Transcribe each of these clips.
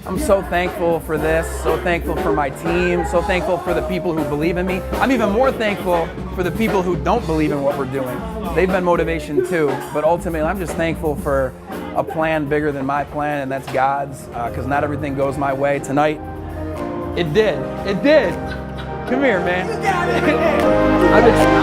I'm so thankful for this, so thankful for my team, so thankful for the people who believe in me. I'm even more thankful for the people who don't believe in what we're doing. They've been motivation too, but ultimately I'm just thankful for a plan bigger than my plan, and that's God's, because not everything goes my way. Tonight, it did. It did. Come here, man. You got it. I've been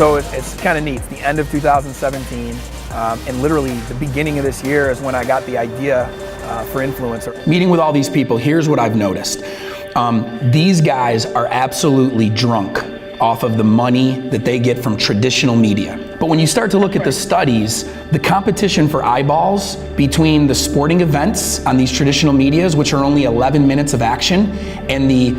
So it's kind of neat. It's the end of 2017, and literally the beginning of this year is when I got the idea for Influencer. Meeting with all these people, here's what I've noticed. These guys are absolutely drunk off of the money that they get from traditional media. But when you start to look at the studies, the competition for eyeballs between the sporting events on these traditional medias, which are only 11 minutes of action, and the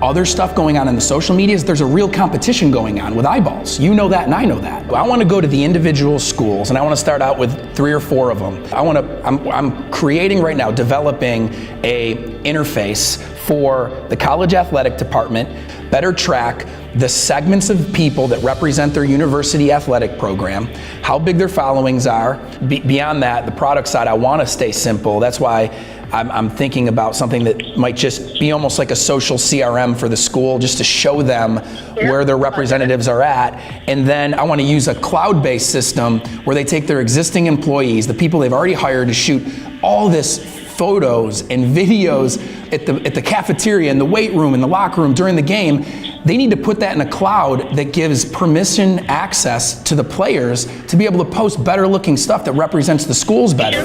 other stuff going on in the social medias, there's a real competition going on with eyeballs. You know that and I know that. I want to go to the individual schools, and I want to start out with 3 or 4 of them. I'm creating right now, developing a interface for the college athletic department, better track the segments of people that represent their university athletic program, how big their followings are. Beyond that, the product side, I want to stay simple. That's why I'm thinking about something that might just be almost like a social CRM for the school, just to show them where their representatives are at. And then I want to use a cloud-based system where they take their existing employees, the people they've already hired, to shoot all this photos and videos at the cafeteria, in the weight room, in the locker room, during the game. They need to put that in a cloud that gives permission access to the players to be able to post better looking stuff that represents the schools better.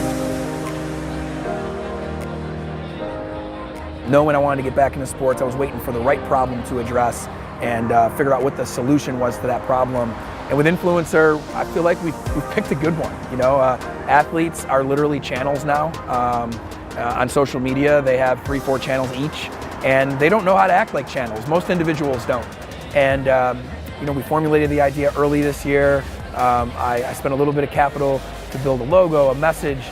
Knowing when I wanted to get back into sports, I was waiting for the right problem to address and figure out what the solution was to that problem. And with Influencer, I feel like we've picked a good one. You know, athletes are literally channels now. On social media, they have 3-4 channels each, and they don't know how to act like channels. Most individuals don't. And you know, we formulated the idea early this year. I spent a little bit of capital to build a logo, a message,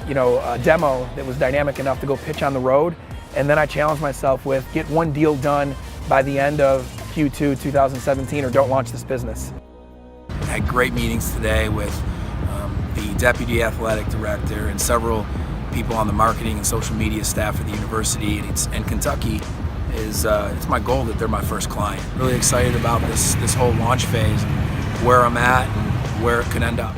you know, a demo that was dynamic enough to go pitch on the road. And then I challenged myself with get one deal done by the end of Q2 2017 or don't launch this business. I had great meetings today with the Deputy Athletic Director and several people on the marketing and social media staff at the university, and Kentucky is it's my goal that they're my first client. Really excited about this whole launch phase and where I'm at and where it could end up.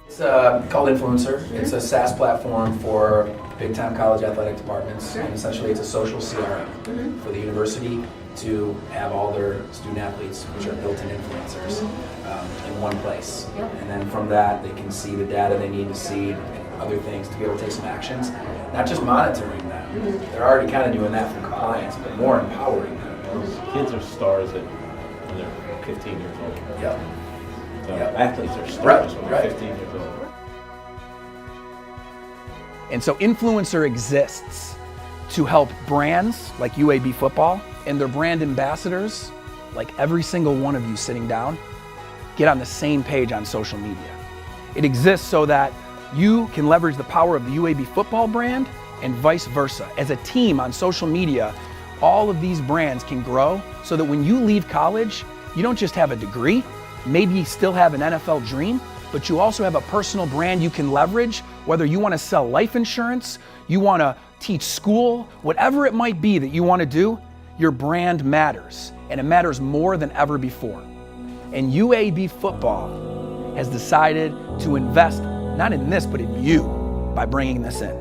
It's called Influencer. It's a SaaS platform for big-time college athletic departments, and essentially it's a social CRM for the university to have all their student athletes, which are built-in influencers, in one place. And then from that, they can see the data they need to see and other things to be able to take some actions, not just monitoring them. They're already kind of doing that for compliance, but more empowering them. Kids are stars when they're 15 years old. Athletes are stars when they're 15 years old. And so Influencer exists to help brands like UAB football and their brand ambassadors, like every single one of you sitting down, get on the same page on social media. It exists so that you can leverage the power of the UAB football brand and vice versa. As a team on social media, all of these brands can grow so that when you leave college, you don't just have a degree, maybe you still have an NFL dream, but you also have a personal brand you can leverage, whether you want to sell life insurance, you want to teach school, whatever it might be that you want to do, your brand matters, and it matters more than ever before. And UAB football has decided to invest not in this, but in you by bringing this in.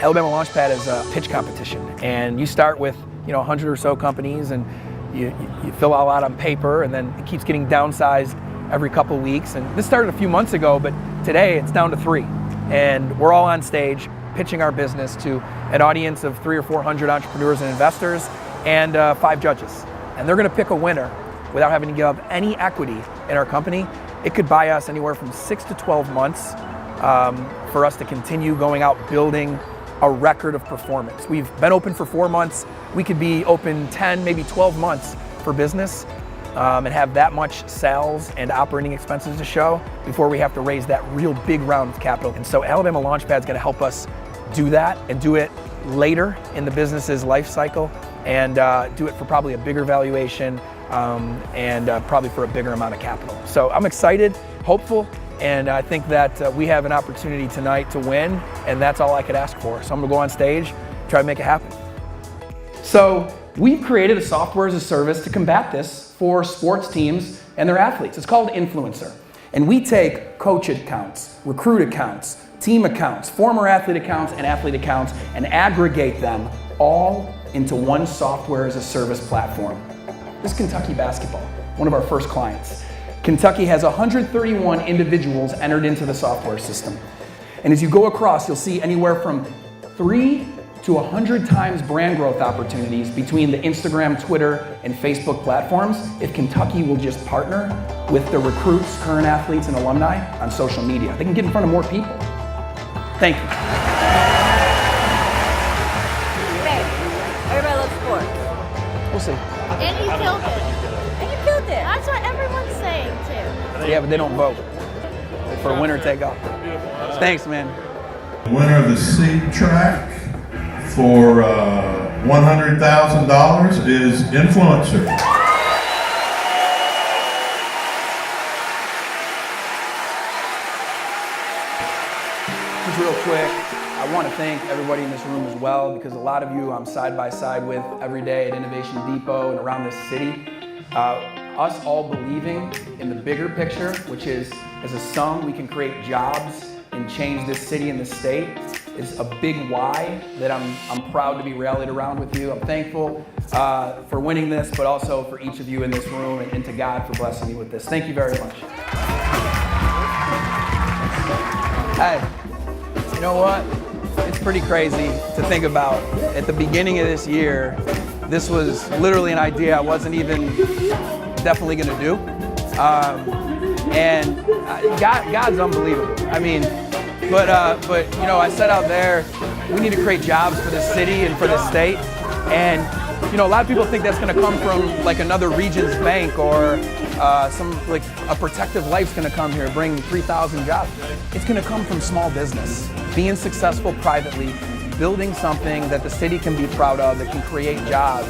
Alabama Launchpad is a pitch competition, and you start with 100 or so companies, and you fill all out on paper, and then it keeps getting downsized every couple weeks. And this started a few months ago, but today it's down to 3, and we're all on stage pitching our business to an audience of 300 or 400 entrepreneurs and investors and 5 judges, and they're going to pick a winner without having to give up any equity in our company, it could buy us anywhere from 6 to 12 months for us to continue going out building a record of performance. We've been open for 4 months. We could be open 10, maybe 12 months for business and have that much sales and operating expenses to show before we have to raise that real big round of capital. And so Alabama Launchpad is going to help us do that and do it later in the business's life cycle and do it for probably a bigger valuation and probably for a bigger amount of capital. So I'm excited, hopeful, and I think that we have an opportunity tonight to win, and that's all I could ask for. So I'm gonna go on stage, try to make it happen. So we've created a software as a service to combat this for sports teams and their athletes. It's called INFLCR. And we take coach accounts, recruit accounts, team accounts, former athlete accounts, and athlete accounts, and aggregate them all into one software as a service platform. This is Kentucky basketball, one of our first clients. Kentucky has 131 individuals entered into the software system. And as you go across, you'll see anywhere from 3 to 100 times brand growth opportunities between the Instagram, Twitter, and Facebook platforms if Kentucky will just partner with the recruits, current athletes, and alumni on social media. They can get in front of more people. Thank you. Hey, everybody loves sports. We'll see. And you killed it. And you killed it. That's what everyone's saying too. Yeah, but they don't vote for winner take all. Thanks, man. The winner of the seed track for $100,000 is INFLCR. Just real quick, I want to thank everybody in this room as well, because a lot of you I'm side by side with every day at Innovation Depot and around this city. Us all believing in the bigger picture, which is as a sum we can create jobs and change this city and this state, is a big why that I'm proud to be rallied around with you. I'm thankful for winning this, but also for each of you in this room and to God for blessing me with this. Thank you very much. Hey, you know what? It's pretty crazy to think about. At the beginning of this year, this was literally an idea I wasn't even definitely gonna do. And God's unbelievable. I mean, but you know, I set out there, we need to create jobs for the city and for the state. And you know, a lot of people think that's gonna come from like another Regions bank or like a Protective Life's gonna come here, bring 3,000 jobs. It's gonna come from small business, being successful privately, building something that the city can be proud of, that can create jobs.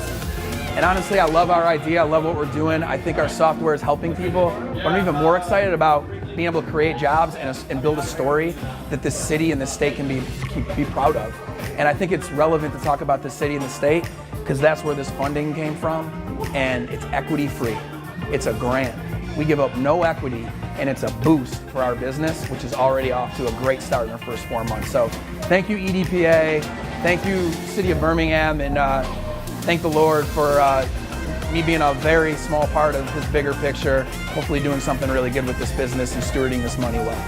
And honestly, I love our idea, I love what we're doing. I think our software is helping people, but I'm even more excited about being able to create jobs and build a story that this city and the state can be proud of. And I think it's relevant to talk about the city and the state because that's where this funding came from, and it's equity free. It's a grant. We give up no equity, and it's a boost for our business, which is already off to a great start in our first 4 months. So thank you, EDPA. Thank you, City of Birmingham, and thank the Lord for me being a very small part of his bigger picture, hopefully doing something really good with this business and stewarding this money well.